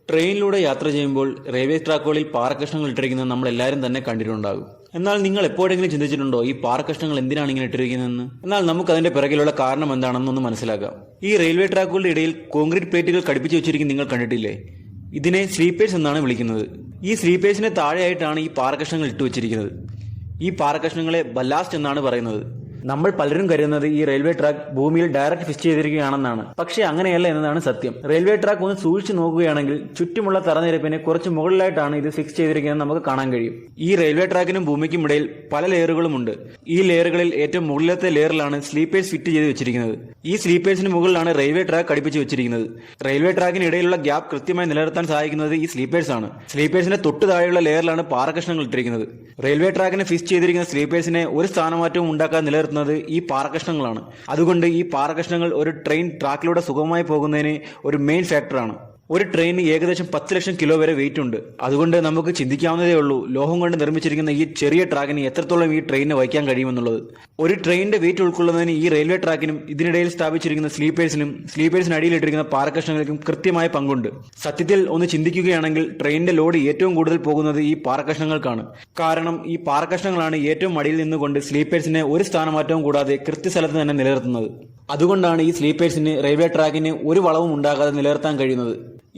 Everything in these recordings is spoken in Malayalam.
ട്രെയിനിലൂടെ യാത്ര ചെയ്യുമ്പോൾ റെയിൽവേ ട്രാക്കുകളിൽ പാറക്കഷ്ണങ്ങൾ ഇട്ടിരിക്കുന്നത് നമ്മൾ എല്ലാവരും തന്നെ കണ്ടിട്ടുണ്ടാകും. എന്നാൽ നിങ്ങൾ എപ്പോഴെങ്കിലും ചിന്തിച്ചിട്ടുണ്ടോ ഈ പാറക്കഷ്ണങ്ങൾ എന്തിനാണ് ഇങ്ങനെ ഇട്ടിരിക്കുന്നതെന്ന്? എന്നാൽ നമുക്ക് അതിന്റെ പിറകിലുള്ള കാരണം എന്താണെന്നൊന്ന് മനസ്സിലാക്കാം. ഈ റെയിൽവേ ട്രാക്കുകളുടെ ഇടയിൽ കോൺക്രീറ്റ് പ്ലേറ്റുകൾ ഘടിപ്പിച്ചു വെച്ചിരിക്കുന്നത് നിങ്ങൾ കണ്ടിട്ടില്ലേ? ഇതിനെ സ്ലീപ്പേഴ്സ് എന്നാണ് വിളിക്കുന്നത്. ഈ സ്ലീപ്പേഴ്സിന് താഴെയായിട്ടാണ് ഈ പാറക്കഷ്ണങ്ങൾ ഇട്ടു വെച്ചിരിക്കുന്നത്. ഈ പാറക്കഷ്ണങ്ങളെ ബല്ലാസ്റ്റ് എന്നാണ് പറയുന്നത്. നമ്മൾ പലരും കരുതുന്നത് ഈ റെയിൽവേ ട്രാക്ക് ഭൂമിയിൽ ഡയറക്റ്റ് ഫിക്സ് ചെയ്തിരിക്കുകയാണെന്നാണ്. പക്ഷേ അങ്ങനെയല്ല എന്നതാണ് സത്യം. റെയിൽവേ ട്രാക്ക് ഒന്ന് സൂക്ഷിച്ചു നോക്കുകയാണെങ്കിൽ ചുറ്റുമുള്ള തറനിരപ്പിന് കുറച്ച് മുകളിലായിട്ടാണ് ഇത് ഫിക്സ് ചെയ്തിരിക്കുന്നത് നമുക്ക് കാണാൻ കഴിയും. ഈ റെയിൽവേ ട്രാക്കിനും ഭൂമിക്കും ഇടയിൽ പല ലെയറുകളുമുണ്ട്. ഈ ലെയറുകളിൽ ഏറ്റവും മുകളിലത്തെ ലെയറിലാണ് സ്ലീപ്പേഴ്സ് ഫിറ്റ് ചെയ്ത് വെച്ചിരിക്കുന്നത്. ഈ സ്ലീപ്പേഴ്സിന് മുകളിലാണ് റെയിൽവേ ട്രാക്ക് ഘടിപ്പിച്ച് വെച്ചിരിക്കുന്നത്. റെയിൽവേ ട്രാക്കിന് ഇടയിലുള്ള ഗ്യാപ്പ് കൃത്യമായി നിലനിർത്താൻ സഹായിക്കുന്നത് ഈ സ്ലീപ്പേഴ്സ് ആണ്. സ്ലീപ്പേഴ്സിന്റെ തൊട്ട് താഴെയുള്ള ലെയറിലാണ് പാറക്കഷ്ണങ്ങൾ ഇട്ടിരിക്കുന്നത്. റെയിൽവേ ട്രാക്കിന് ഫിക്സ് ചെയ്തിരിക്കുന്ന സ്ലീപ്പേഴ്സിനെ ഒരു സ്ഥാനമാറ്റവും ഉണ്ടാക്കാൻ നിലനിർത്തുന്നത് ഈ പാറക്കഷ്ണങ്ങളാണ്. അതുകൊണ്ട് ഈ പാറക്കഷ്ണങ്ങൾ ഒരു ട്രെയിൻ ട്രാക്കിലൂടെ സുഗമമായി പോകുന്നതിന് ഒരു മെയിൻ ഫാക്ടറാണ്. ഒരു ട്രെയിനിന് ഏകദേശം 10 ലക്ഷം കിലോ വരെ വെയിറ്റ് ഉണ്ട്. അതുകൊണ്ട് നമുക്ക് ചിന്തിക്കാവുന്നതേ ഉള്ളൂ ലോഹം കൊണ്ട് നിർമ്മിച്ചിരിക്കുന്ന ഈ ചെറിയ ട്രാക്കിന് എത്രത്തോളം ഈ ട്രെയിനിനെ വഹിക്കാൻ കഴിയുമെന്നുള്ളത്. ഒരു ട്രെയിനിന്റെ വെയിറ്റ് ഉൾക്കൊള്ളുന്നതിന് ഈ റെയിൽവേ ട്രാക്കിനും ഇതിനിടയിൽ സ്ഥാപിച്ചിരിക്കുന്ന സ്ലീപ്പേഴ്സിനടിയിലിട്ടിരിക്കുന്ന പാറക്കഷ്ണങ്ങൾക്കും കൃത്യമായ പങ്കുണ്ട്. സത്യത്തിൽ ഒന്ന് ചിന്തിക്കുകയാണെങ്കിൽ ട്രെയിനിന്റെ ലോഡ് ഏറ്റവും കൂടുതൽ പോകുന്നത് ഈ പാറക്കഷ്ണങ്ങൾക്കാണ്. കാരണം ഈ പാറക്കഷ്ണങ്ങളാണ് ഏറ്റവും അടിയിൽ നിന്നുകൊണ്ട് സ്ലീപ്പേഴ്സിനെ ഒരു സ്ഥാനമാറ്റവും കൂടാതെ കൃത്യസ്ഥലത്ത് തന്നെ നിലനിർത്തുന്നത്. അതുകൊണ്ടാണ് ഈ സ്ലീപ്പേഴ്സിന് റെയിൽവേ ട്രാക്കിന് ഒരു വളവും ഉണ്ടാകാതെ നിലനിർത്താൻ കഴിയുന്നത്.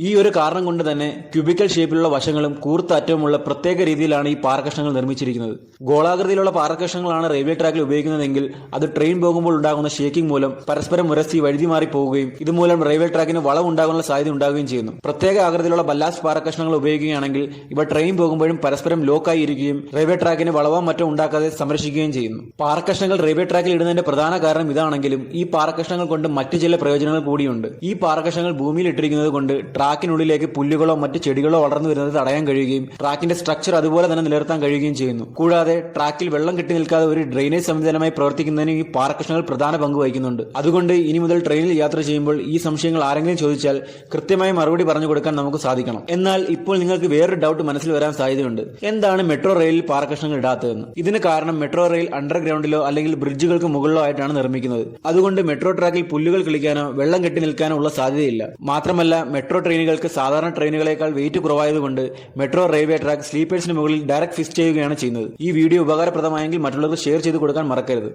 ഈ ഒരു കാരണം കൊണ്ട് തന്നെ ക്യൂബിക്കൽ ഷേപ്പിലുള്ള വശങ്ങളും കൂർത്ത അറ്റവുമുള്ള പ്രത്യേക രീതിയിലാണ് ഈ പാറക്കഷ്ണങ്ങൾ നിർമ്മിച്ചിരിക്കുന്നത്. ഗോളാകൃതിയിലുള്ള പാറക്കഷ്ണങ്ങളാണ് റെയിൽവേ ട്രാക്കിൽ ഉപയോഗിക്കുന്നതെങ്കിൽ അത് ട്രെയിൻ പോകുമ്പോൾ ഉണ്ടാകുന്ന ഷേക്കിംഗ് മൂലം പരസ്പരം ഉരസി വഴുതി മാറി പോവുകയും ഇതുമൂലം റെയിൽവേ ട്രാക്കിന് വളവ് ഉണ്ടാകാനുള്ള സാധ്യത ഉണ്ടാവുകയും ചെയ്യുന്നു. പ്രത്യേക ആകൃതിയിലുള്ള ബല്ലാസ്റ്റ് പാറക്കഷ്ണങ്ങൾ ഉപയോഗിക്കുകയാണെങ്കിൽ ഇവ ട്രെയിൻ പോകുമ്പോഴും പരസ്പരം ലോക്കായി ഇരിക്കുകയും റെയിൽവേ ട്രാക്കിന് വളവോ മറ്റോ ഉണ്ടാക്കാതെ സംരക്ഷിക്കുകയും ചെയ്യുന്നു. പാറക്കഷ്ണങ്ങൾ റെയിൽവേ ട്രാക്കിൽ ഇടുന്നതിന്റെ പ്രധാന കാരണം ഇതാണെങ്കിലും ഈ പാറക്കഷ്ണങ്ങൾ കൊണ്ട് മറ്റു ചില പ്രയോജനങ്ങൾ കൂടിയുണ്ട്. ഈ പാറക്കഷ്ണങ്ങൾ ഭൂമിയിൽ ഇട്ടിരിക്കുന്നത് കൊണ്ട് ട്രാക്കിനുള്ളിലേക്ക് പുല്ലുകളോ മറ്റ് ചെടികളോ വളർന്നു വരുന്നത് തടയാൻ കഴിയുകയും ട്രാക്കിന്റെ സ്ട്രക്ചർ അതുപോലെ തന്നെ നിലനിർത്താൻ കഴിയുകയും ചെയ്യുന്നു. കൂടാതെ ട്രാക്കിൽ വെള്ളം കെട്ടി നിൽക്കാതെ ഒരു ഡ്രെയിനേജ് സംവിധാനമായി പ്രവർത്തിക്കുന്നതിന് ഈ പാറക്കഷ്ണങ്ങൾ പ്രധാന പങ്ക് വഹിക്കുന്നുണ്ട്. അതുകൊണ്ട് ഇനി മുതൽ ട്രെയിനിൽ യാത്ര ചെയ്യുമ്പോൾ ഈ സംശയങ്ങൾ ആരെങ്കിലും ചോദിച്ചാൽ കൃത്യമായി മറുപടി പറഞ്ഞു കൊടുക്കാൻ നമുക്ക് സാധിക്കണം. എന്നാൽ ഇപ്പോൾ നിങ്ങൾക്ക് വേറൊരു ഡൗട്ട് മനസ്സിൽ വരാൻ സാധ്യതയുണ്ട്. എന്താണ് മെട്രോ റെയിലിൽ പാറക്കഷ്ണങ്ങൾ ഇടാത്തതെന്ന്? ഇതിന് കാരണം മെട്രോ റെയിൽ അണ്ടർഗ്രൗണ്ടിലോ അല്ലെങ്കിൽ ബ്രിഡ്ജുകൾക്ക് മുകളിലോ ആയിട്ടാണ് നിർമ്മിക്കുന്നത്. അതുകൊണ്ട് മെട്രോ ട്രാക്കിൽ പുല്ലുകൾ കിളിക്കാനോ വെള്ളം കെട്ടി നിൽക്കാനോ ഉള്ള സാധ്യതയില്ല. മാത്രമല്ല മെട്രോ ട്രെയിനുകൾക്ക് സാധാരണ ട്രെയിനുകളേക്കാൾ വെയിറ്റ് കുറവായതുകൊണ്ട് മെട്രോ റെയിൽവേ ട്രാക്ക് സ്ലീപ്പേഴ്സിന് മുകളിൽ ഡയറക്റ്റ് ഫിക്സ് ചെയ്യുകയാണ് ചെയ്യുന്നത്. ഈ വീഡിയോ ഉപകാരപ്രദമായെങ്കിൽ മറ്റുള്ളവർക്ക് ഷെയർ ചെയ്ത് കൊടുക്കാൻ മറക്കരുത്.